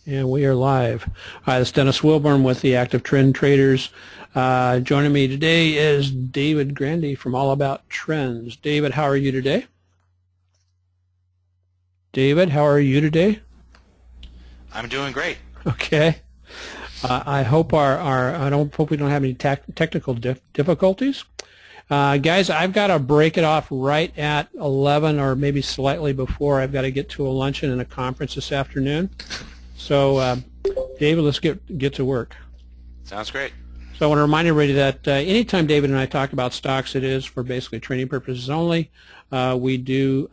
And we are live. Hi, this is Dennis Wilburn with the Active Trend Traders. Joining me today is David Grandy from All About Trends. David, how are you today? David, how are you today? I'm doing great. Okay. I hope hope we don't have any technical difficulties. Guys, I've got to break it off right at 11 or maybe slightly before. I've got to get to a luncheon and a conference this afternoon. So, David, let's get to work. Sounds great. So I want to remind everybody that anytime David and I talk about stocks, it is for basically trading purposes only. We do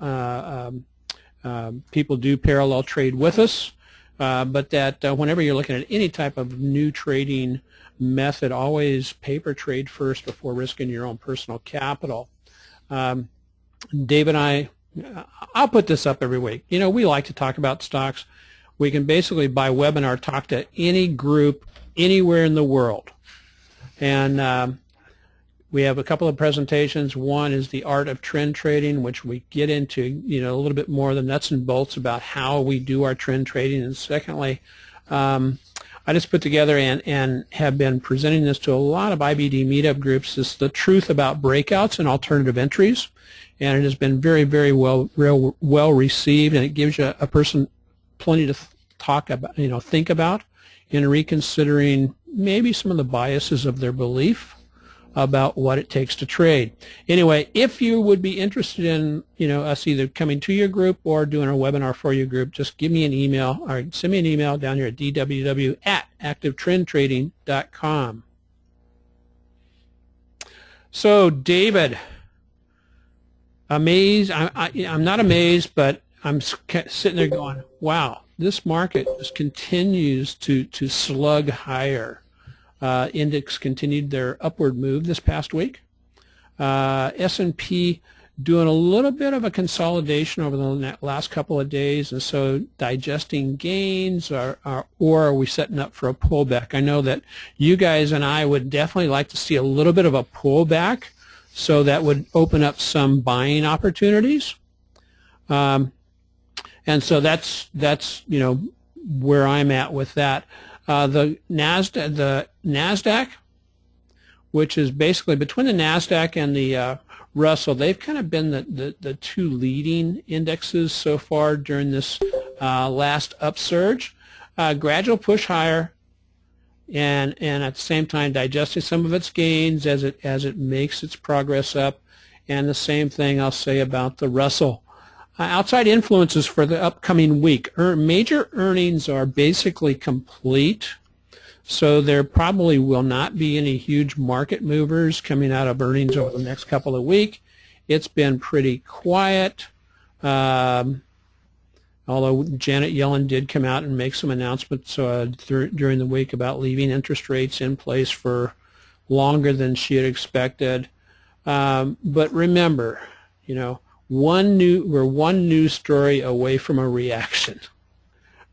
people do parallel trade with us, but that whenever you're looking at any type of new trading method, always paper trade first before risking your own personal capital. Dave and I'll put this up every week. You know, we like to talk about stocks. We can basically, by webinar, talk to any group anywhere in the world. And we have a couple of presentations. One is the art of trend trading, which we get into, you know, a little bit more of the nuts and bolts about how we do our trend trading. And secondly, I just put together and have been presenting this to a lot of IBD meetup groups. It's the truth about breakouts and alternative entries, and it has been very, very well received, and it gives you a person plenty to talk about, you know, think about in reconsidering maybe some of the biases of their belief about what it takes to trade. Anyway, if you would be interested in, you know, us either coming to your group or doing a webinar for your group, just give me an email or send me an email down here at dww@activetrendtrading.com. So, David, amazed? I'm not amazed, but I'm sitting there going, wow, this market just continues to slug higher. Index continued their upward move this past week. S&P doing a little bit of a consolidation over the last couple of days, and so digesting gains, or are we setting up for a pullback? I know that you guys and I would definitely like to see a little bit of a pullback, so that would open up some buying opportunities. And so that's you know where I'm at with that. The Nasdaq, which is basically between the Nasdaq and the Russell, they've kind of been the two leading indexes so far during this last upsurge. Gradual push higher, and at the same time digesting some of its gains as it makes its progress up. And the same thing I'll say about the Russell. Outside influences for the upcoming week. Major earnings are basically complete, so there probably will not be any huge market movers coming out of earnings over the next couple of weeks. It's been pretty quiet, although Janet Yellen did come out and make some announcements during the week about leaving interest rates in place for longer than she had expected. But remember, you know, we're one news story away from a reaction,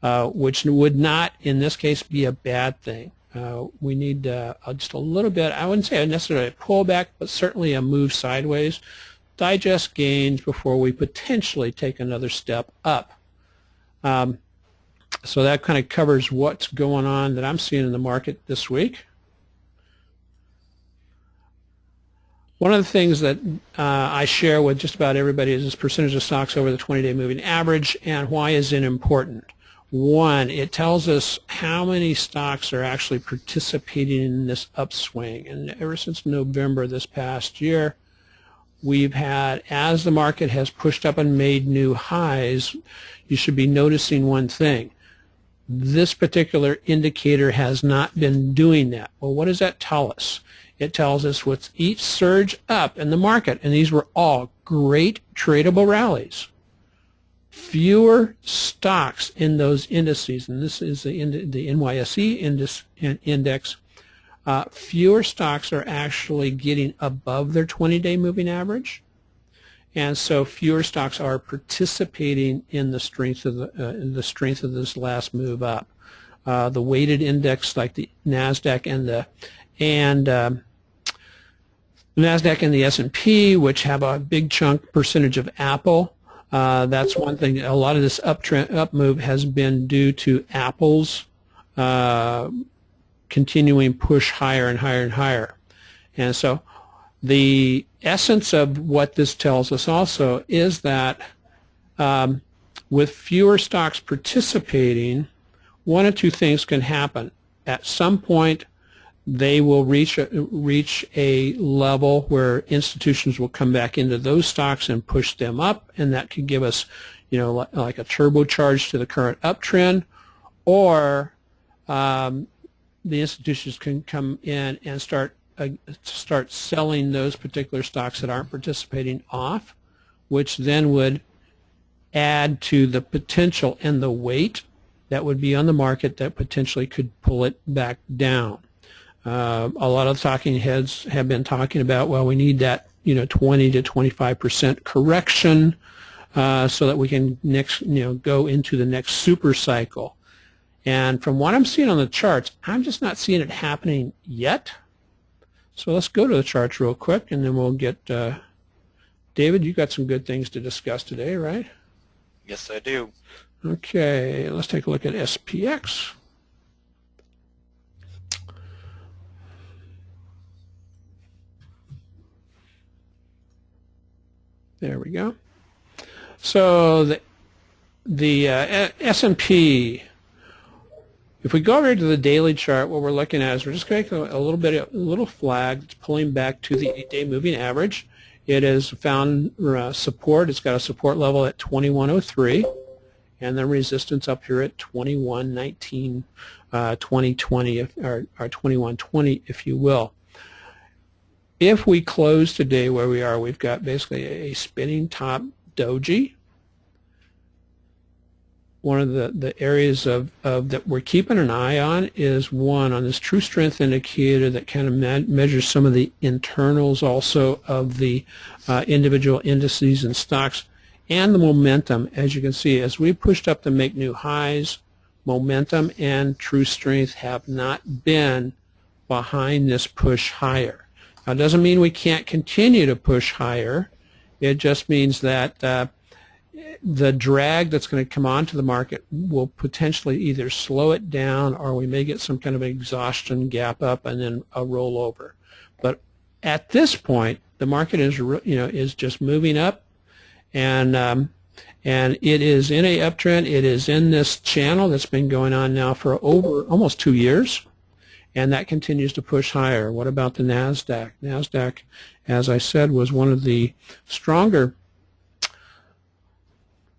which would not, in this case, be a bad thing. We need just a little bit, I wouldn't say necessarily a pullback, but certainly a move sideways, digest gains before we potentially take another step up. So that kind of covers what's going on that I'm seeing in the market this week. One of the things that I share with just about everybody is this percentage of stocks over the 20-day moving average, and why is it important? One, it tells us how many stocks are actually participating in this upswing. And ever since November this past year, we've had, as the market has pushed up and made new highs, you should be noticing one thing. This particular indicator has not been doing that. Well, what does that tell us? It tells us with each surge up in the market, and these were all great tradable rallies, fewer stocks in those indices, and this is the NYSE index, fewer stocks are actually getting above their 20-day moving average, and so fewer stocks are participating in the strength of this last move up. The weighted index, like the Nasdaq and the Nasdaq and the S&P, which have a big chunk percentage of Apple, That's one thing. A lot of this up move has been due to Apple's continuing push higher and higher and higher. And so the essence of what this tells us also is that with fewer stocks participating, one of two things can happen. At some point, they will reach a level where institutions will come back into those stocks and push them up, and that could give us, like a turbocharge to the current uptrend, or the institutions can come in and start selling those particular stocks that aren't participating off, which then would add to the potential and the weight that would be on the market that potentially could pull it back down. A lot of talking heads have been talking about, well, we need that 20 to 25% correction so that we can go into the next super cycle. And from what I'm seeing on the charts, I'm just not seeing it happening yet. So let's go to the charts real quick, and then we'll get David. You got some good things to discuss today, right? Yes, I do. Okay, let's take a look at SPX. There we go. So the S&P, if we go over to the daily chart, what we're looking at is we're just making a little flag that's pulling back to the 8-day moving average. It has found support. It's got a support level at 2103, and then resistance up here at 2119, 2020, or 2120, if you will. If we close today where we are, we've got basically a spinning top doji. One of the areas of that we're keeping an eye on is on this true strength indicator that kind of measures some of the internals also of the individual indices and stocks, and the momentum. As you can see, as we pushed up to make new highs, momentum and true strength have not been behind this push higher. Now, it doesn't mean we can't continue to push higher. It just means that the drag that's going to come onto the market will potentially either slow it down, or we may get some kind of an exhaustion gap up and then a rollover. But at this point, the market is just moving up, and it is in a uptrend. It is in this channel that's been going on now for over almost 2 years. And that continues to push higher. What about the NASDAQ? NASDAQ, as I said, was one of the stronger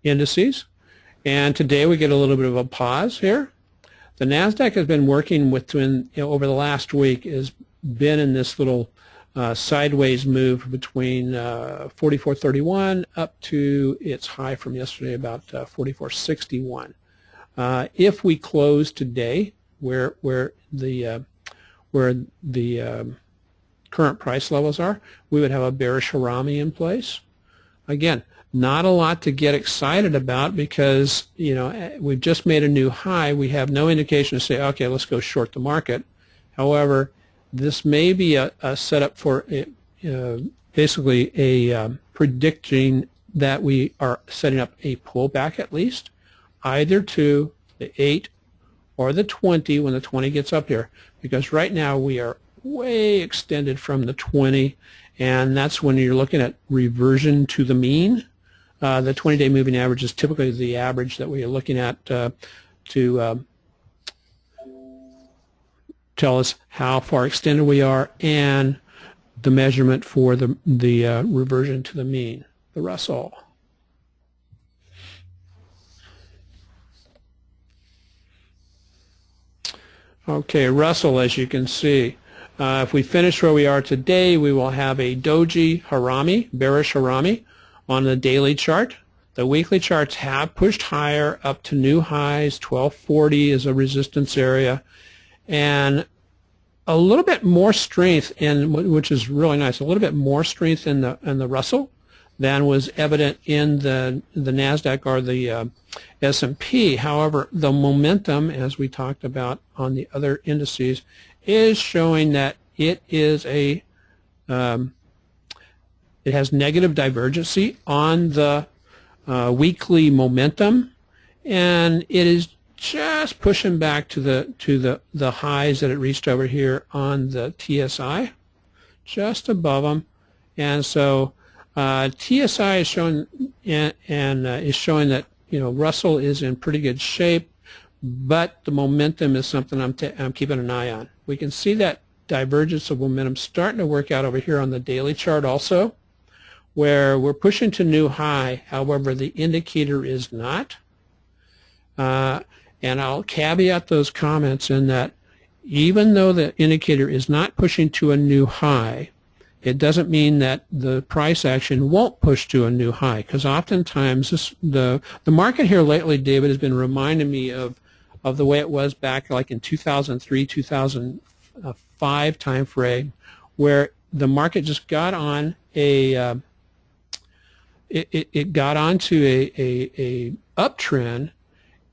indices. And today we get a little bit of a pause here. The NASDAQ has been working over the last week, has been in this little sideways move between 44.31 up to its high from yesterday, about 44.61. If we close today where the current price levels are, we would have a bearish Harami in place. Again, not a lot to get excited about because we've just made a new high. We have no indication to say, okay, let's go short the market. However, this may be a setup for basically a predicting that we are setting up a pullback at least, either to the 8 or the 20 when the 20 gets up here, because right now we are way extended from the 20, and that's when you're looking at reversion to the mean. The 20-day moving average is typically the average that we are looking at to tell us how far extended we are, and the measurement for the reversion to the mean, the Russell. Okay, Russell, as you can see, if we finish where we are today, we will have a doji Harami, bearish Harami, on the daily chart. The weekly charts have pushed higher up to new highs. 1240 is a resistance area, and a little bit more strength which is really nice. A little bit more strength in the Russell than was evident in the NASDAQ or the S&P. However, the momentum, as we talked about on the other indices, is showing that it is it has negative divergency on the weekly momentum, and it is just pushing back to the highs that it reached over here on the TSI, just above them. And so TSI is showing is showing that Russell is in pretty good shape, but the momentum is something I'm keeping an eye on. We can see that divergence of momentum starting to work out over here on the daily chart also, where we're pushing to new high. However, the indicator is not. And I'll caveat those comments in that even though the indicator is not pushing to a new high, it doesn't mean that the price action won't push to a new high, because oftentimes the market here lately, David, has been reminding me of the way it was back like in 2003, 2005 time frame, where the market just got on it got onto a uptrend,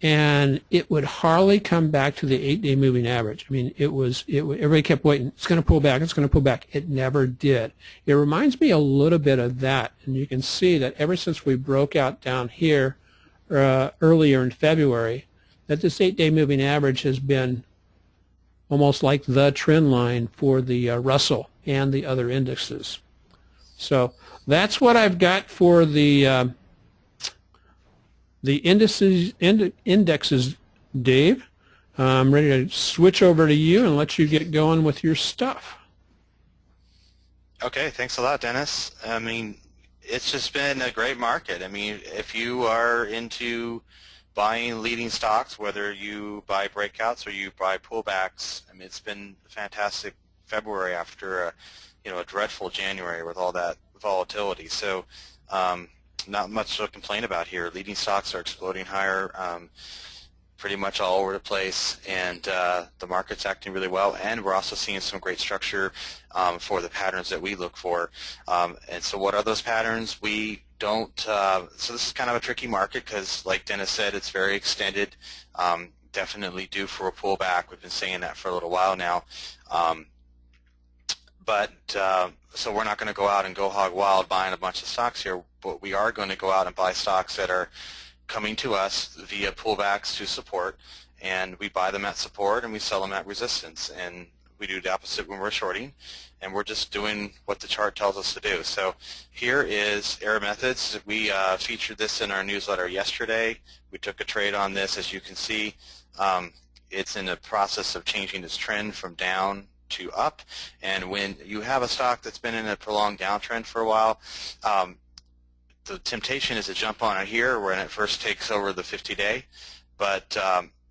and it would hardly come back to the 8-day moving average. I mean, everybody kept waiting. It's going to pull back. It's going to pull back. It never did. It reminds me a little bit of that, and you can see that ever since we broke out down here earlier in February, that this 8-day moving average has been almost like the trend line for the Russell and the other indexes. So that's what I've got for the indexes, Dave. I'm ready to switch over to you and let you get going with your stuff. Okay, thanks a lot, Dennis. I mean, it's just been a great market. I mean, if you are into buying leading stocks, whether you buy breakouts or you buy pullbacks, I mean, it's been a fantastic February after a dreadful January with all that volatility. So not much to complain about here. Leading stocks are exploding higher pretty much all over the place, and the market's acting really well, and we're also seeing some great structure for the patterns that we look for. And so what are those patterns? We don't, so this is kind of a tricky market because, like Dennis said, it's very extended, definitely due for a pullback. We've been saying that for a little while now. So we're not going to go out and go hog wild buying a bunch of stocks here, but we are going to go out and buy stocks that are coming to us via pullbacks to support, and we buy them at support and we sell them at resistance, and we do the opposite when we're shorting, and we're just doing what the chart tells us to do. So here is Error Methods. We featured this in our newsletter yesterday. We took a trade on this. As you can see, it's in the process of changing its trend from down to up, and when you have a stock that's been in a prolonged downtrend for a while, the temptation is to jump on it here when it first takes over the 50-day, but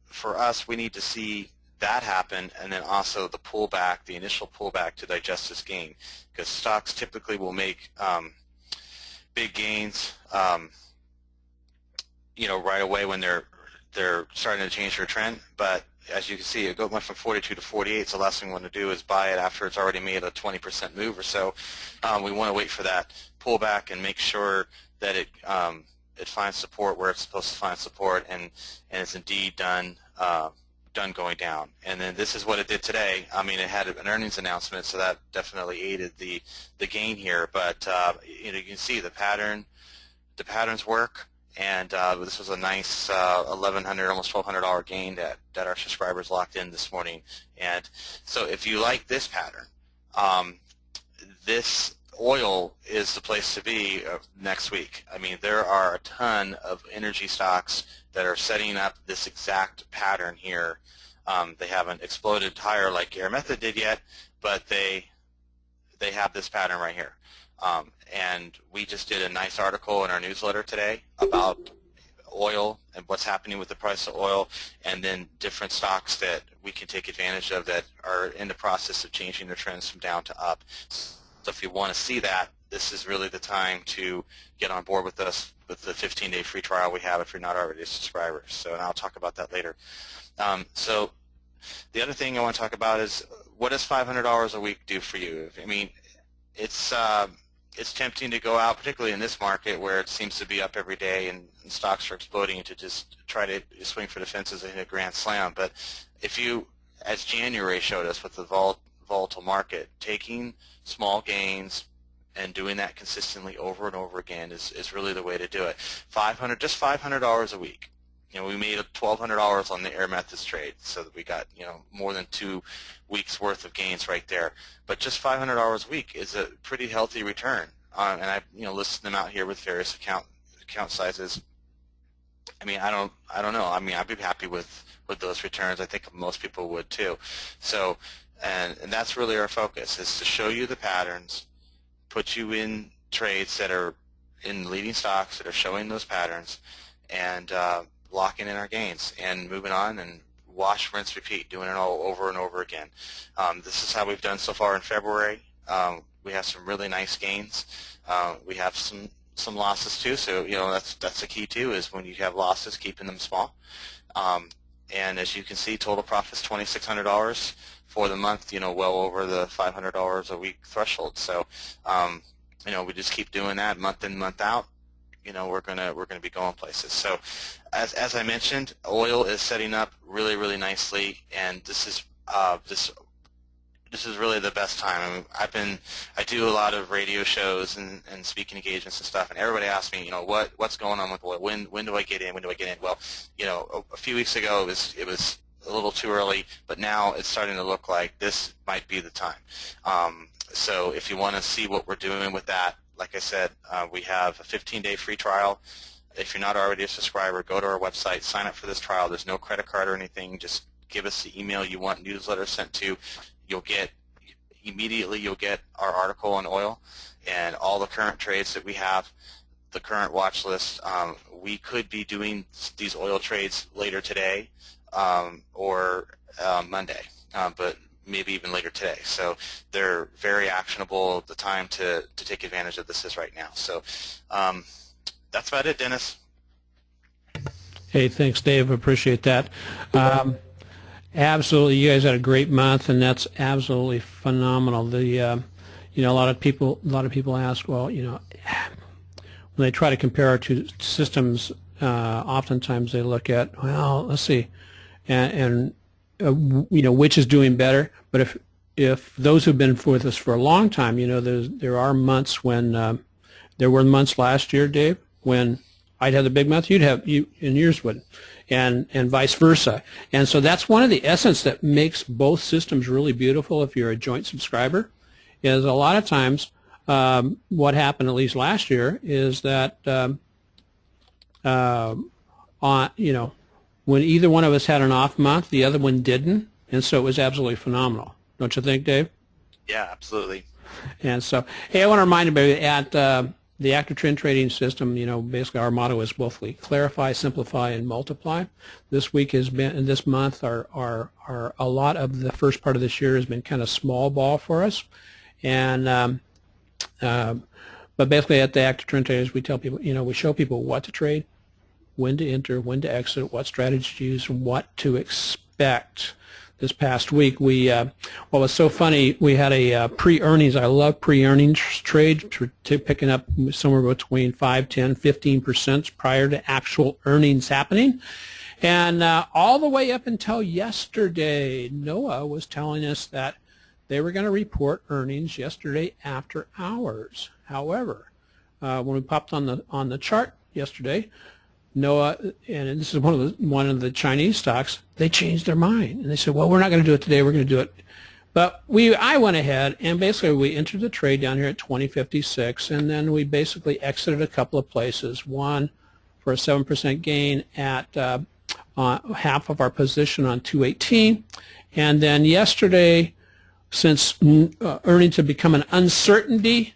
for us, we need to see that happen, and then also the pullback, the initial pullback, to digest this gain, because stocks typically will make big gains right away when they're starting to change their trend. But as you can see, it went from 42 to 48, so the last thing we want to do is buy it after it's already made a 20% move or so. We want to wait for that pullback and make sure that it finds support where it's supposed to find support, and it's indeed done going down. And then this is what it did today. I mean, it had an earnings announcement, so that definitely aided the gain here. But you can see the patterns work. And this was a nice $1,100, almost $1,200 gain that our subscribers locked in this morning. And so if you like this pattern, this oil is the place to be next week. I mean, there are a ton of energy stocks that are setting up this exact pattern here. They haven't exploded higher like Error Method did yet, but they have this pattern right here. And we just did a nice article in our newsletter today about oil and what's happening with the price of oil, and then different stocks that we can take advantage of that are in the process of changing their trends from down to up. So if you want to see that, this is really the time to get on board with us with the 15-day free trial we have if you're not already a subscriber. So, and I'll talk about that later. So the other thing I want to talk about is, what does $500 a week do for you? I mean, it's tempting to go out, particularly in this market where it seems to be up every day and stocks are exploding, to just try to swing for the fences and hit a grand slam. But if you, as January showed us with the volatile market, taking small gains and doing that consistently over and over again is really the way to do it. Just $500 a week. We made $1,200 on the Air Methods trade, so that we got more than 2 weeks worth of gains right there. But just $500 a week is a pretty healthy return, and I listed them out here with various account sizes. I mean, I don't know. I mean, I'd be happy with those returns. I think most people would too. So, and that's really our focus, is to show you the patterns, put you in trades that are in leading stocks that are showing those patterns, and locking in our gains and moving on and wash, rinse, repeat, doing it all over and over again. This is how we've done so far in February. We have some really nice gains. We have some losses too, so that's the key too, is when you have losses, keeping them small. And as you can see, total profit's $2,600 for the month, well over the $500 a week threshold. So we just keep doing that month in, month out. We're gonna be going places. So as I mentioned, oil is setting up really, really nicely, and this is really the best time. I mean, I do a lot of radio shows and speaking engagements and stuff, and everybody asks me, what's going on with oil? When do I get in? When do I get in? Well, a few weeks ago it was a little too early, but now it's starting to look like this might be the time. So if you want to see what we're doing with that, like I said, we have a 15-day free trial. If you're not already a subscriber, go to our website, sign up for this trial. There's no credit card or anything. Just give us the email you want newsletter sent to. You'll get our article on oil and all the current trades that we have, the current watch list. We could be doing these oil trades later today or Monday, but maybe even later today. So they're very actionable. The time to take advantage of this is right now. So that's about it, Dennis. Hey, thanks, Dave. Appreciate that. Absolutely, you guys had a great month, and that's absolutely phenomenal. The a lot of people ask, well, when they try to compare our two systems, oftentimes they look at, well, let's see, and which is doing better. But if those who've been with us for a long time, there are months when there were months last year, Dave, when I'd have the big month, and yours would, and vice versa. And so that's one of the essence that makes both systems really beautiful. If you're a joint subscriber, is a lot of times what happened, at least last year, is that when either one of us had an off month, the other one didn't, and so it was absolutely phenomenal. Don't you think, Dave? Yeah, absolutely. And so, hey, I want to remind everybody at the active trend trading system, basically our motto is both clarify, simplify, and multiply. This week has been, this month, a lot of the first part of this year has been kind of small ball for us, and but basically at the active trend traders, we tell people, we show people what to trade, when to enter, when to exit, what strategy to use, and what to expect. This past week, what was so funny, we had a pre-earnings, I love pre-earnings trade, picking up somewhere between 5, 10, 15% prior to actual earnings happening. And all the way up until yesterday, NOAA was telling us that they were going to report earnings yesterday after hours. However, when we popped on the chart yesterday, NOAA, and this is one of the Chinese stocks, they changed their mind and they said, well, we're not going to do it today, we're going to do it. But I went ahead and basically we entered the trade down here at 2056, and then we basically exited a couple of places. One for a 7% gain at half of our position on 218, and then yesterday, since earnings had become an uncertainty,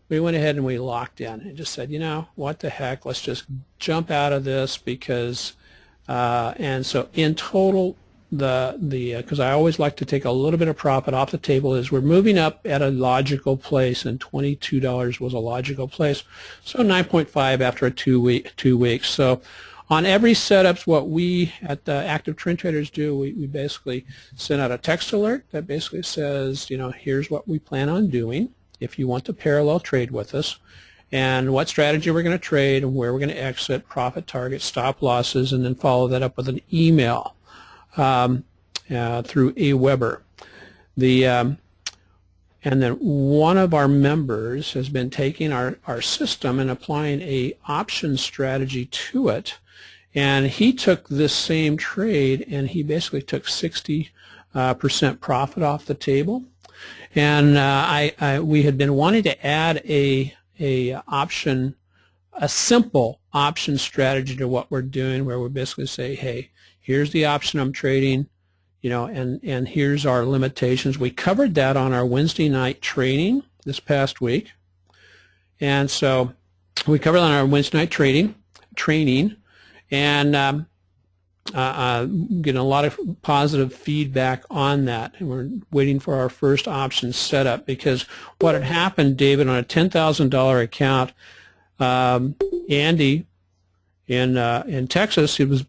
we went ahead and we locked in and just said, what the heck, let's just jump out of this, because and so in total, because I always like to take a little bit of profit off the table, is we're moving up at a logical place, and $22 was a logical place, so 9.5 after a 2 weeks. So on every setups, what we at the Active Trend Traders do, we basically send out a text alert that basically says, here's what we plan on doing if you want to parallel trade with us, and what strategy we're going to trade, and where we're going to exit, profit target, stop losses, and then follow that up with an email through Aweber. And And then one of our members has been taking our system and applying a option strategy to it. And he took this same trade and he basically took 60% profit off the table. And we had been wanting to add a simple option strategy to what we're doing, where we basically say, hey, here's the option I'm trading, and here's our limitations. We covered that on our Wednesday night training this past week. And so we covered on our Wednesday night training, and getting a lot of positive feedback on that. And we're waiting for our first option setup, because what had happened, David, on a $10,000 account, Andy in Texas, he was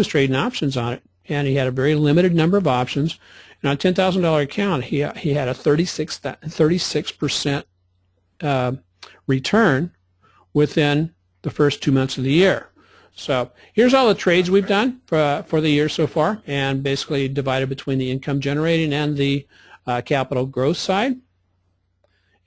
trading options on it, and he had a very limited number of options. And on a $10,000 account, he had a 36% return within the first 2 months of the year. So here's all the trades we've done for the year so far, and basically divided between the income generating and the capital growth side.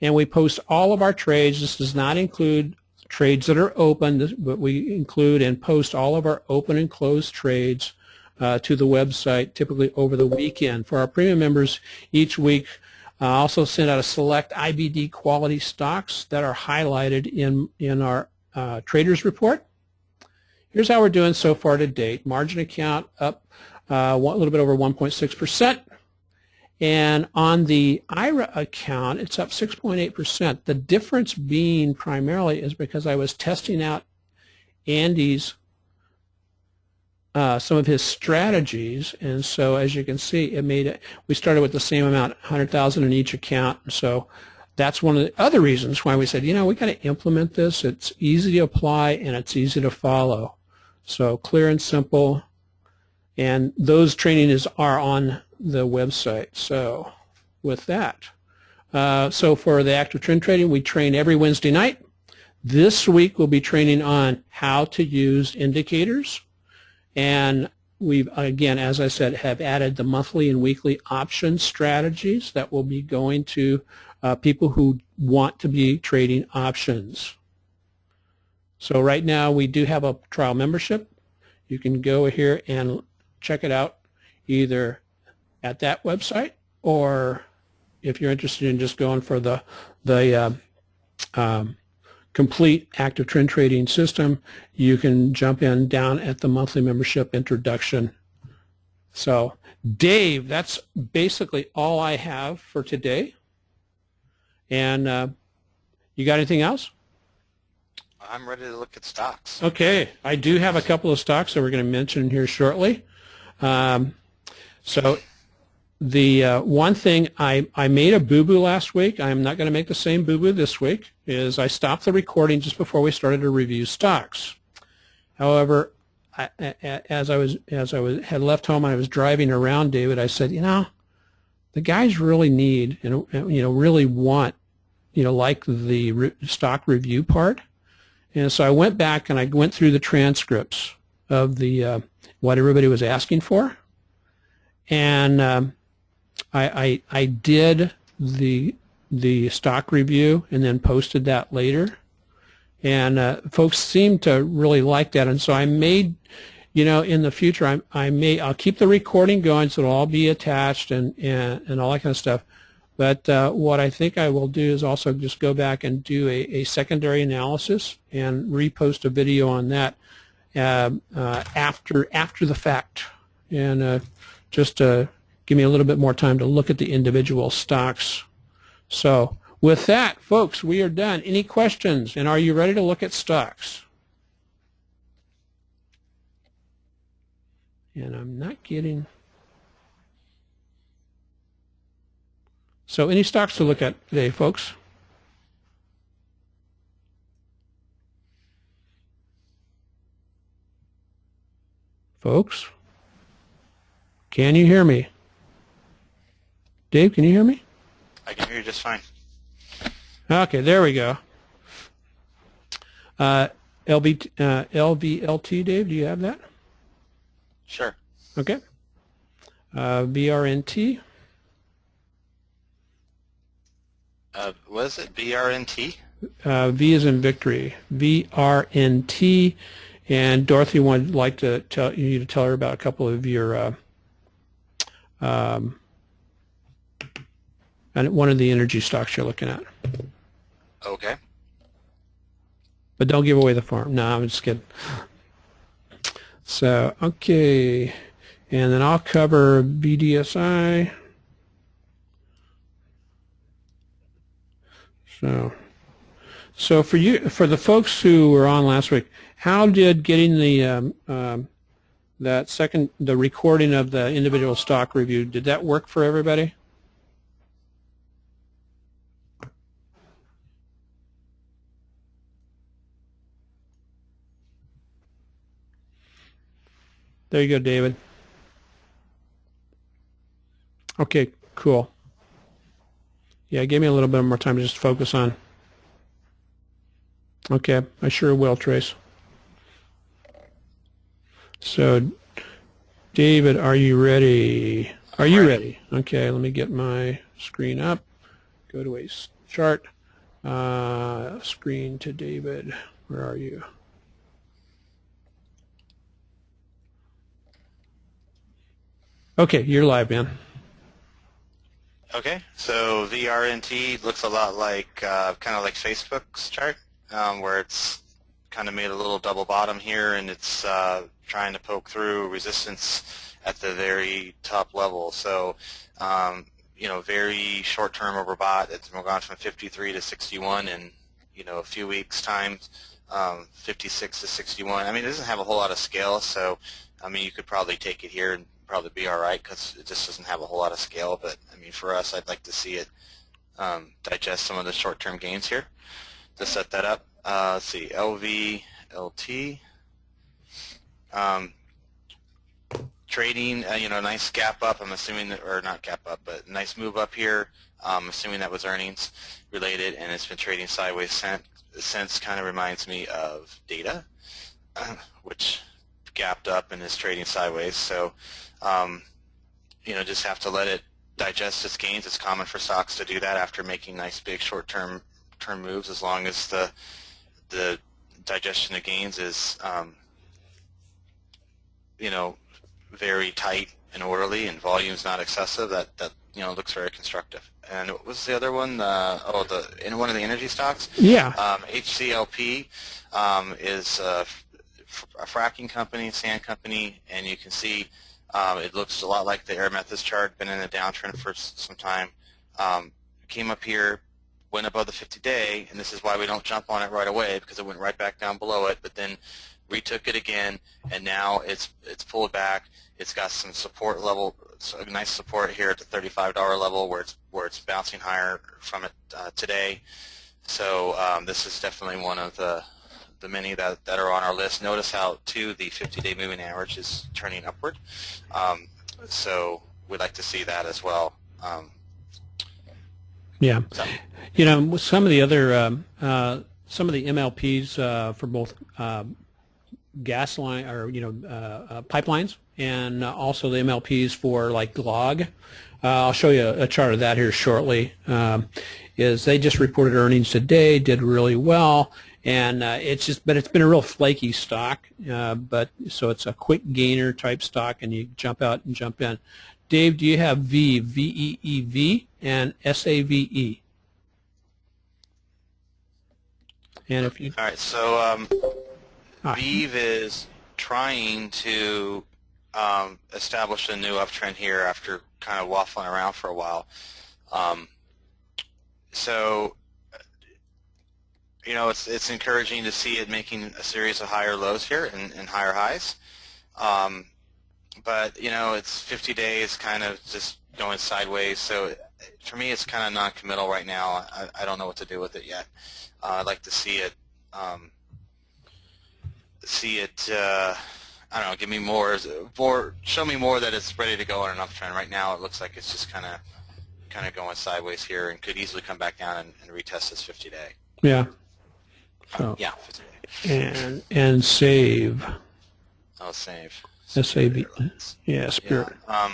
And we post all of our trades. This does not include trades that are open, but we include and post all of our open and closed trades to the website, typically over the weekend. For our premium members, each week also send out a select IBD quality stocks that are highlighted in our traders report. Here's how we're doing so far to date. Margin account up a little bit over 1.6%. And on the IRA account, it's up 6.8%. The difference being primarily is because I was testing out Andy's some of his strategies, and so as you can see, we started with the same amount, 100,000 in each account. So that's one of the other reasons why we said, we got to implement this. It's easy to apply and it's easy to follow. So clear and simple, and those trainings are on the website. So with that, so for the active trend trading, we train every Wednesday night. This week we'll be training on how to use indicators, and we've, again, as I said, have added the monthly and weekly option strategies that will be going to people who want to be trading options. So right now we do have a trial membership. You can go here and check it out either at that website, or if you're interested in just going for the complete active trend trading system, you can jump in down at the monthly membership introduction. So Dave, that's basically all I have for today. And you got anything else? I'm ready to look at stocks. Okay, I do have a couple of stocks that we're going to mention here shortly. So the one thing, I made a boo-boo last week. I'm not going to make the same boo-boo this week, is I stopped the recording just before we started to review stocks. However, as I had left home and I was driving around, David, I said, the guys really need and really want, like the stock review part. And so I went back and I went through the transcripts of the what everybody was asking for, and I did the stock review and then posted that later, and folks seemed to really like that. And so I made, in the future, I'll keep the recording going, so it'll all be attached and all that kind of stuff. But what I think I will do is also just go back and do a secondary analysis and repost a video on that after the fact, and just to give me a little bit more time to look at the individual stocks. So with that, folks, we are done. Any questions? And are you ready to look at stocks? And I'm not getting... So any stocks to look at today, folks? Folks? Can you hear me? Dave, can you hear me? I can hear you just fine. Okay, there we go. LVLT, Dave, do you have that? Sure. Okay. BRNT. Was it BRNT? V is in victory, VRNT. And Dorothy would like to tell her about a couple of your and one of the energy stocks you're looking at. Okay. But don't give away the farm. No, I'm just kidding. So, okay. And then I'll cover BDSI. So for the folks who were on last week, how did getting the the recording of the individual stock review, did that work for everybody? There you go, David. Okay, cool. Yeah, give me a little bit more time to just focus on. Okay, I sure will, Trace. So, David, are you ready? Are you ready? Okay, let me get my screen up. Go to a chart. Screen to David. Where are you? Okay, you're live, man. Okay, so VRNT looks a lot like kind of like Facebook's chart, where it's kind of made a little double bottom here, and it's trying to poke through resistance at the very top level. So, you know, very short-term overbought. It's gone from 53 to 61 in, you know, a few weeks' time, 56 to 61. I mean, it doesn't have a whole lot of scale, so, I mean, you could probably take it here and probably be all right because it just doesn't have a whole lot of scale. But I mean, for us, I'd like to see it digest some of the short-term gains here to set that up. Let's see, LVLT trading. You know, nice gap up. I'm assuming that, or not gap up, but nice move up here. I'm assuming that was earnings related, and it's been trading sideways since. Kind of reminds me of Data, which gapped up and is trading sideways. So, you know, just have to let it digest its gains. It's common for stocks to do that after making nice big short-term moves, as long as the digestion of gains is, you know, very tight and orderly, and volume's not excessive. That you know, looks very constructive. And what was the other one? In one of the energy stocks. Yeah. HCLP is a fracking company, sand company, and you can see it looks a lot like the Aeromethods chart. Been in a downtrend for some time. Came up here, went above the 50-day, and this is why we don't jump on it right away, because it went right back down below it, but then retook it again, and now it's pulled back. It's got some support level, so nice support here at the $35 level, where it's bouncing higher from it today. So this is definitely one of the many that are on our list. Notice how, too, the 50-day moving average is turning upward. So we'd like to see that as well. Yeah. So. You know, some of the other, some of the MLPs for both gasoline or, you know, pipelines, and also the MLPs for like log. I'll show you a chart of that here shortly. Is they just reported earnings today, did really well. And but it's been a real flaky stock, but so it's a quick gainer type stock, and you jump out and jump in. Dave, do you have VEEV, and SAVE? And if you... All right, so VEEV is trying to establish a new uptrend here after kind of waffling around for a while. So, you know, it's encouraging to see it making a series of higher lows here and higher highs. But, you know, it's 50 days kind of just going sideways. So for me, it's kind of non-committal right now. I don't know what to do with it yet. I'd like to see it, I don't know, give me more, show me more that it's ready to go on an uptrend. Right now, it looks like it's just kind of going sideways here, and could easily come back down and retest this 50-day. Yeah. So, yeah. 50-day. And save. Oh, save. SAV. Yeah, Spirit. Yeah.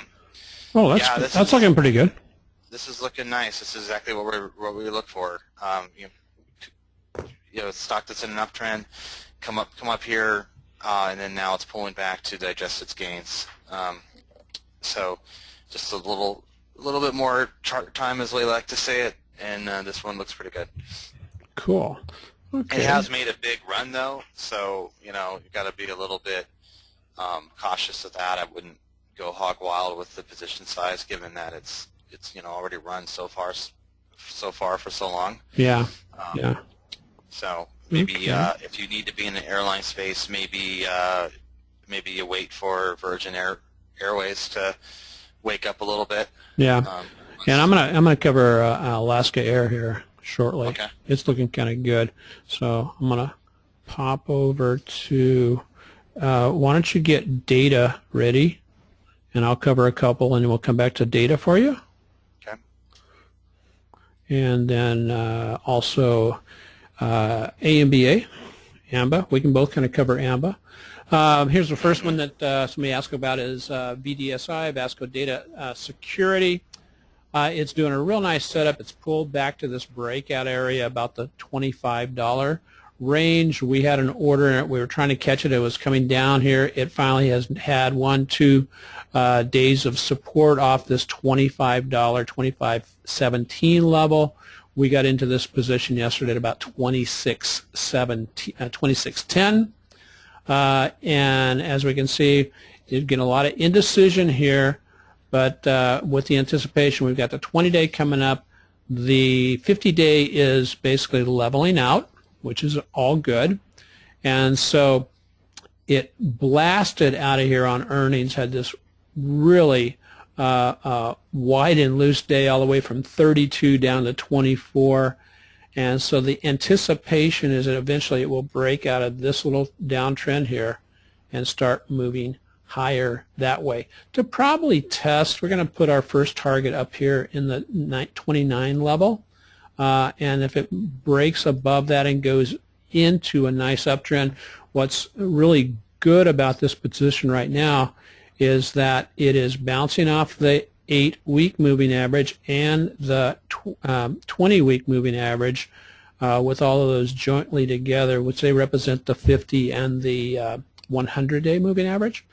Oh, that's looking pretty good. this is looking nice. This is exactly what we look for. Stock that's in an uptrend, come up here, and then now it's pulling back to digest its gains. So just a little bit more chart time, as we like to say it, and this one looks pretty good. Cool. Okay. It has made a big run though, so you've got to be a little bit cautious of that. I wouldn't go hog wild with the position size, given that it's already run so far for so long. Yeah. So maybe Okay. If you need to be in the airline space, maybe you wait for Virgin Airways to wake up a little bit. Yeah. And I'm gonna cover Alaska Air here shortly. Okay. It's looking kind of good. So I'm gonna pop over to. Why don't you get data ready, and I'll cover a couple, and then we'll come back to data for you. Okay. And then also AMBA, AMBA. We can both kind of cover AMBA. Here's the first one that somebody asked about is VDSI, Vasco Data Security. It's doing a real nice setup. It's pulled back to this breakout area about the $25 range. We had an order in it. We were trying to catch it. It was coming down here. It finally has had 1-2 days of support off this $25, $25.17 level. We got into this position yesterday at about $26.10. And as we can see, you're getting a lot of indecision here, but with the anticipation, we've got the 20-day coming up. The 50-day is basically leveling out, which is all good. And so it blasted out of here on earnings, had this really wide and loose day all the way from 32 down to 24. And so the anticipation is that eventually it will break out of this little downtrend here and start moving higher that way. To probably test, we're going to put our first target up here in the 29 level. And if it breaks above that and goes into a nice uptrend, what's really good about this position right now is that it is bouncing off the 8-week moving average and the 20-week moving average with all of those jointly together, which they represent the 50 and the 100-day moving average.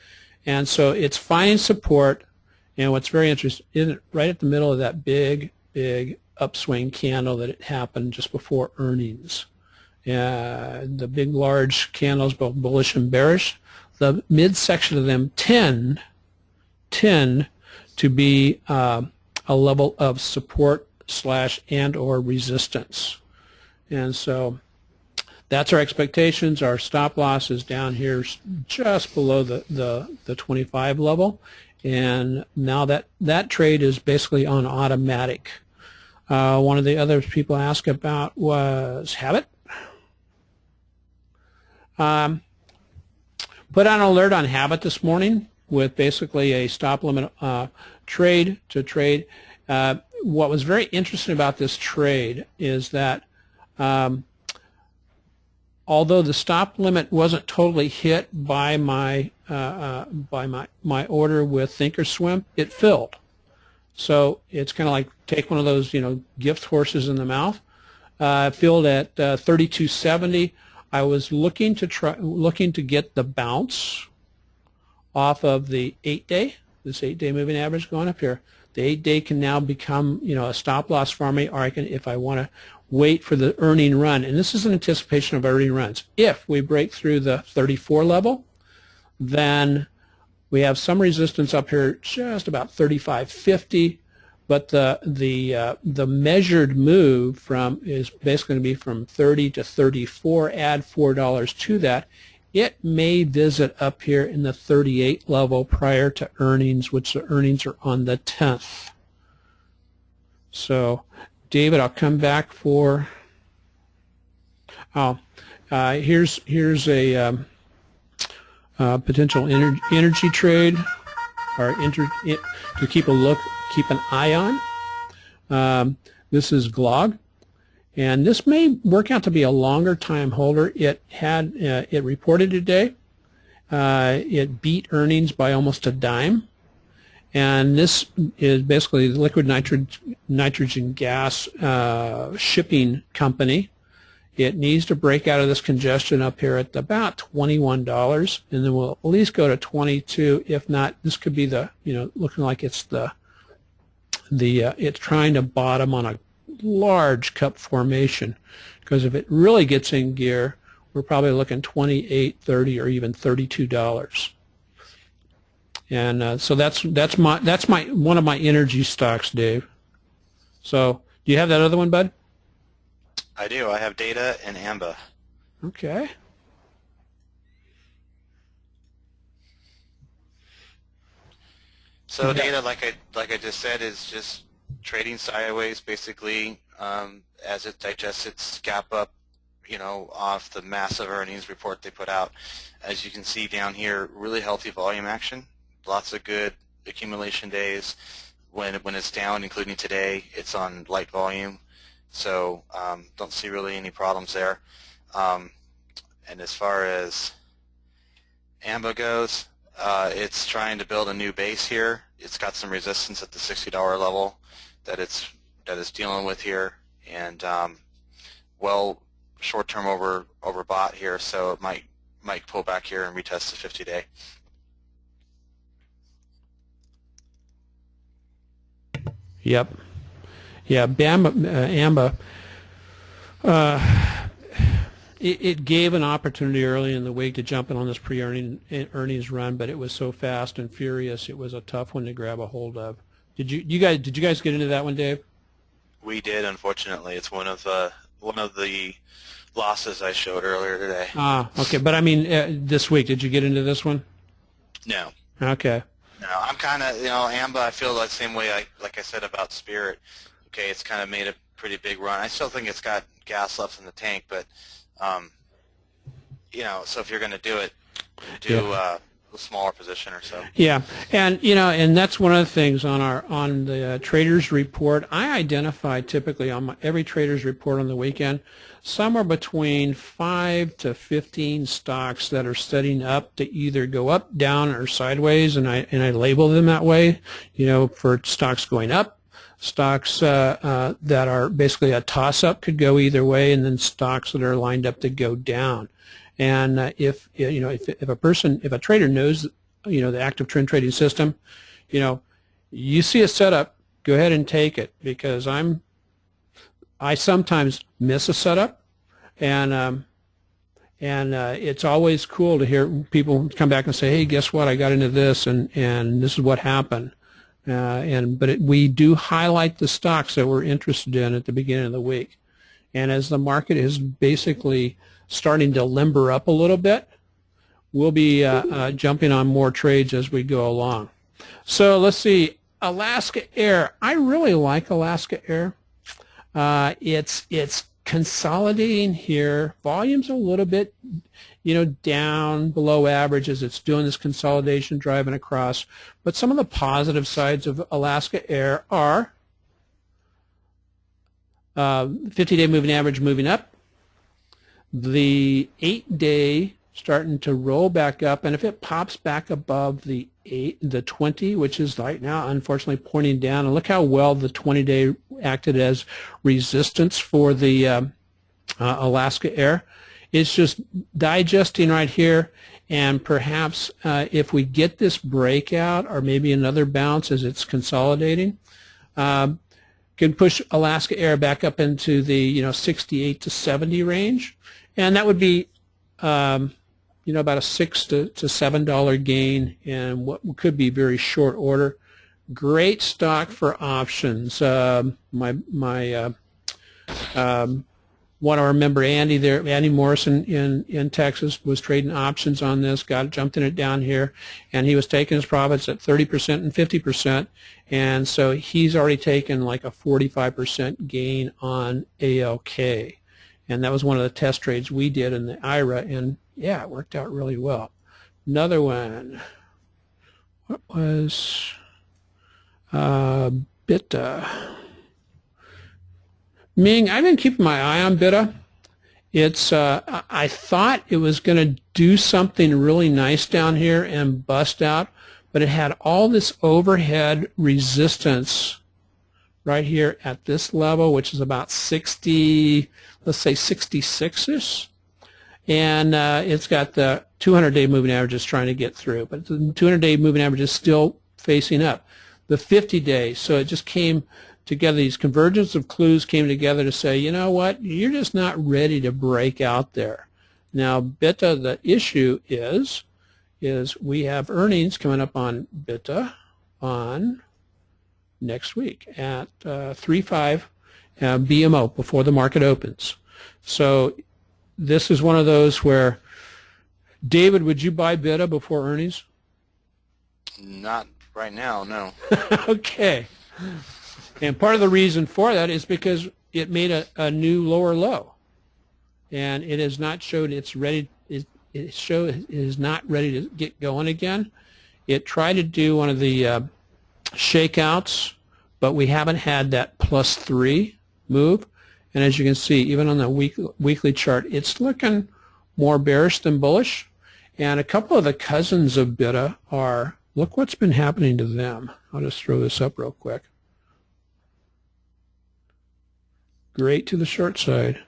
And so it's finding support, and what's very interesting, isn't it right at the middle of that big upswing candle that it happened just before earnings. The big, large candles, both bullish and bearish, the midsection of them tend to be a level of support / and or resistance. And so that's our expectations. Our stop loss is down here just below the 25 level. And now that trade is basically on automatic. One of the other people asked about was Habit. Put on an alert on Habit this morning with basically a stop limit trade to trade. What was very interesting about this trade is that although the stop limit wasn't totally hit by my order with Thinkorswim, it filled. So it's kind of like take one of those gift horses in the mouth. Filled at 32.70. I was looking to get the bounce off of the 8-day, this 8-day moving average going up here. The 8-day can now become a stop loss for me, or I can, if I want to wait for the earning run, and this is an anticipation of earning runs. If we break through the 34 level, then we have some resistance up here just about 35.50, but the measured move is basically going to be from 30 to 34. Add $4 to that. It may visit up here in the 38 level prior to earnings, which the earnings are on the 10th. So, David, I'll come back for. Here's a potential energy trade, or to keep an eye on. This is GLOG, and this may work out to be a longer time holder. It reported today. It beat earnings by almost a dime, And this is basically the liquid nitrogen gas shipping company. It needs to break out of this congestion up here at about $21, and then we'll at least go to 22. If not, this could be the, looking like it's it's trying to bottom on a large cup formation, because if it really gets in gear, we're probably looking 28, 30, or even $32. And so that's one of my energy stocks, Dave. So do you have that other one, bud? I do. I have Data and AMBA. Okay. So Data, like I just said, is just trading sideways, basically, as it digests its gap up, off the massive earnings report they put out. As you can see down here, really healthy volume action, lots of good accumulation days. When it's down, including today, it's on light volume, so don't see really any problems there. And as far as AMBA goes, it's trying to build a new base here. It's got some resistance at the $60 level that it's dealing with here, and short-term overbought here, so it might pull back here and retest the 50-day. Yep. Yeah, AMBA. It gave an opportunity early in the week to jump in on this pre-earnings run, but it was so fast and furious, it was a tough one to grab a hold of. Did you guys get into that one, Dave? We did, unfortunately. It's one of the losses I showed earlier today. Ah, okay. But I mean, this week, did you get into this one? No. Okay. No, I'm kind of, AMBA, I feel the same way like I said about Spirit. Okay, it's kind of made a pretty big run. I still think it's got gas left in the tank, but, so if you're going to do it, do a smaller position or so. Yeah, and and that's one of the things on the traders report. I identify typically on every traders report on the weekend somewhere between 5 to 15 stocks that are setting up to either go up, down, or sideways, and I label them that way. For stocks going up, stocks that are basically a toss-up could go either way, and then stocks that are lined up to go down. And if a trader knows the active trend trading system, you see a setup, go ahead and take it, because I sometimes miss a setup, and it's always cool to hear people come back and say, hey, guess what, I got into this, and this is what happened. But we do highlight the stocks that we're interested in at the beginning of the week. And as the market is basically starting to limber up a little bit, we'll be jumping on more trades as we go along. So let's see, Alaska Air. I really like Alaska Air. It's consolidating here. Volume's a little bit, down below average as it's doing this consolidation, driving across. But some of the positive sides of Alaska Air are 50-day moving average moving up. The 8-day starting to roll back up, and if it pops back above the 20, which is right now unfortunately pointing down, and look how well the 20-day acted as resistance for the Alaska Air. It's just digesting right here, and perhaps if we get this breakout or maybe another bounce as it's consolidating, can push Alaska Air back up into the 68 to 70 range, and that would be about a $6 to $7 gain in what could be very short order. Great stock for options. One of our member Andy there, Andy Morrison in Texas, was trading options on this. Jumped in it down here, and he was taking his profits at 30% and 50%, and so he's already taken like a 45% gain on ALK, and that was one of the test trades we did in the IRA, and yeah, it worked out really well. Another one, what was BITA? Ming, I've been keeping my eye on BITA. It's I thought it was going to do something really nice down here and bust out, but it had all this overhead resistance right here at this level, which is about 60, let's say 66ish. And it's got the 200-day moving averages trying to get through, but the 200-day moving average is still facing up. The 50-day, so it just came together. These convergence of clues came together to say, you know what, you're just not ready to break out there. Now, BITA, the issue is we have earnings coming up on BITA on next week at 3.5 BMO before the market opens. So this is one of those where, David, would you buy BITA before earnings? Not right now, no. Okay. And part of the reason for that is because it made a new lower low, and it has not showed it's ready. It is not ready to get going again. It tried to do one of the shakeouts, but we haven't had that +3 move. And as you can see, even on the weekly chart, it's looking more bearish than bullish. And a couple of the cousins of BITA are, look what's been happening to them. I'll just throw this up real quick. Great to the short side.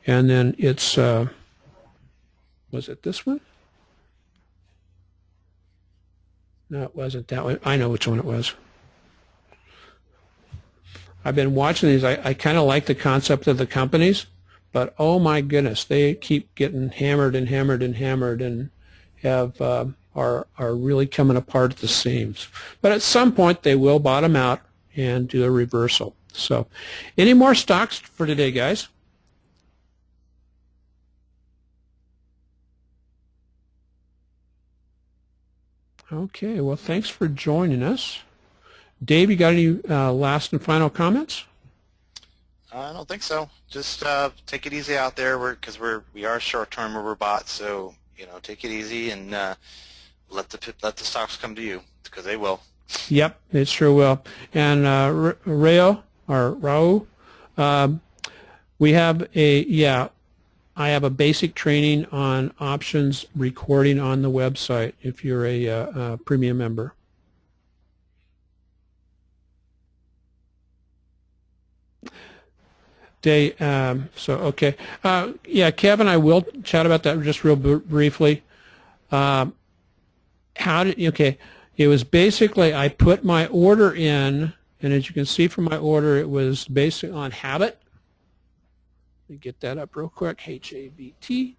And then it's, was it this one? No, it wasn't that one. I know which one it was. I've been watching these. I kind of like the concept of the companies, but oh my goodness, they keep getting hammered and hammered and hammered, and have are really coming apart at the seams. But at some point, they will bottom out and do a reversal. So, any more stocks for today, guys? Okay. Well, thanks for joining us. Dave, you got any last and final comments? I don't think so. Just take it easy out there, because we are short-term overbought. So take it easy and let the stocks come to you, because they will. Yep, it sure will. And Raul, we have I have a basic training on options recording on the website if you're a premium member. Okay. Yeah, Kevin, I will chat about that just real briefly. Okay, it was basically I put my order in, and as you can see from my order, it was based on habit. Let me get that up real quick, HABT.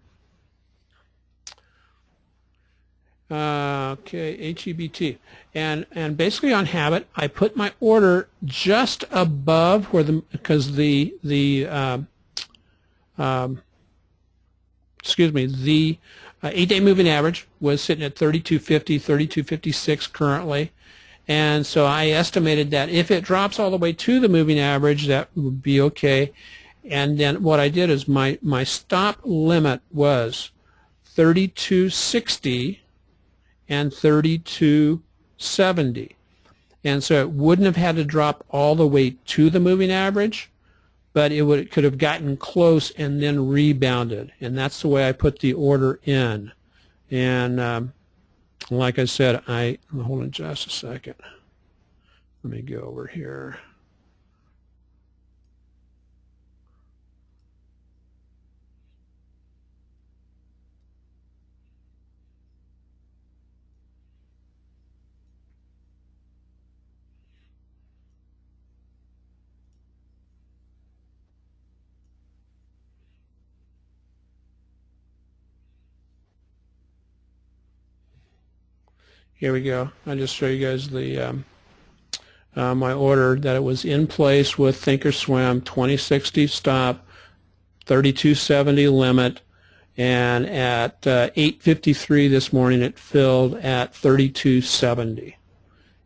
Okay, HEBT, and basically on habit, I put my order just above where because the 8-day moving average was sitting at 3250, 3256 currently, and so I estimated that if it drops all the way to the moving average, that would be okay. And then what I did is my stop limit was 3260. And 3270, and so it wouldn't have had to drop all the way to the moving average, but it could have gotten close and then rebounded, and that's the way I put the order in. And like I said, hold on just a second. Let me go over here. Here we go. I'll just show you guys the my order, that it was in place with Thinkorswim, 2060 stop, 3270 limit, and at 8:53 this morning it filled at 3270.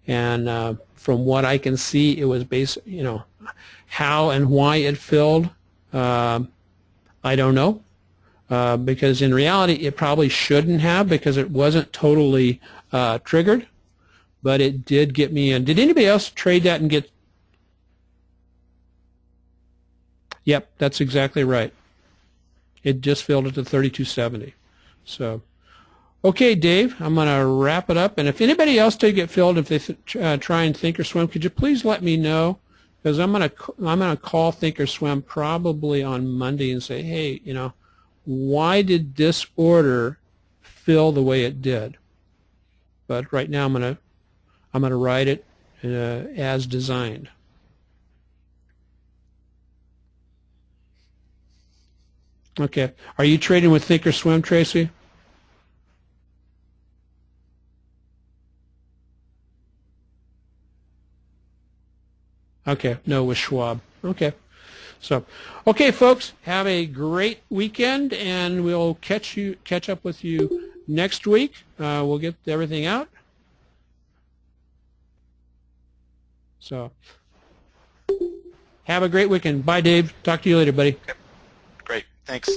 And from what I can see, it was how and why it filled, I don't know. Because in reality it probably shouldn't have, because it wasn't totally triggered, but it did get me in. Did anybody else trade that and get? Yep, that's exactly right. It just filled it to 3270. So Okay, Dave, I'm going to wrap it up. And if anybody else did get filled, if they try and Thinkorswim, could you please let me know? Because I'm going to call Thinkorswim probably on Monday and say, hey, why did this order fill the way it did? But right now I'm going to write it as designed. Okay. Are you trading with Thinkorswim, Tracy? Okay. No, with Schwab. Okay. So, okay, folks, have a great weekend, and we'll catch up with you next week. We'll get everything out. So, have a great weekend. Bye, Dave. Talk to you later, buddy. Okay. Great. Thanks.